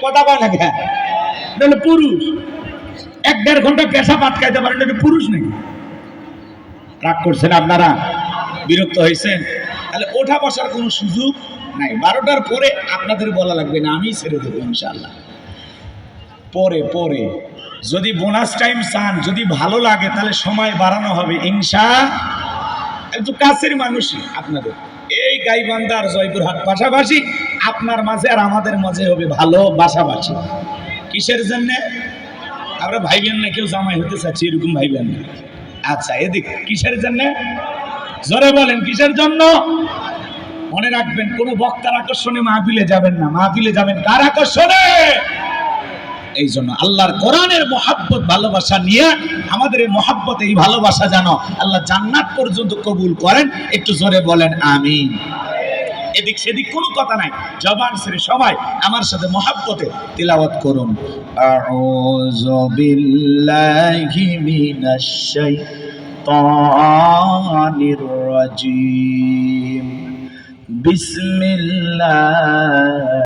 কথা বল না কেন? তাহলে পুরুষ 1-1.5 ঘন্টা পেশাব আটকাইতে পারেন, এটা পুরুষ নাকি? রাগ করছেন আপনারা, বিরক্ত হয়েছেন? তাহলে ওঠা বসার কোনো সুযোগ নাই। 12টার পরে আপনাদের বলা লাগবে না, আমি ছেড়ে দেবো ইনশাআল্লাহ। পরে পরে যদি বোনাস টাইম চান, যদি ভালো লাগে তাহলে সময় বাড়ানো হবে একটু কাছের মানুষই আপনাদের এই গাইবান্ধা আর জয়পুরহাট পাশাপাশি, আপনার মাঝে আর আমাদের মাঝে হবে ভালো বাসাবাসি। কিসের জন্য? আমরা ভাইবেন না কেউ জামাই হতে চাচ্ছি, এরকম ভাইবেন না। আচ্ছা, এদিক কিসের জন্য? জোরে বলেন, কিসের জন্য? মনে রাখবেন, কোন বক্তার আকর্ষণে মাহফিলে যাবেন না, মাহফিলে যাবেন কার আকর্ষণে? এই জন্য আল্লাহর কোরআনের মহাব্বত ভালোবাসা নিয়ে আমাদের এই মহাব্বত, এই ভালোবাসা যেন আল্লাহ জান্নাত পর্যন্ত কবুল করেন। একটু জোরে বলেন আমিন। এদিক সেদিক কোনো কথা নাই, জবান ছেড়ে সবাই আমার সাথে মহাব্বতে তিলাওয়াত করুন। আউযু বিল্লাহি মিনাশ শাইতানির রাজিম। বিসমিল্লাহ।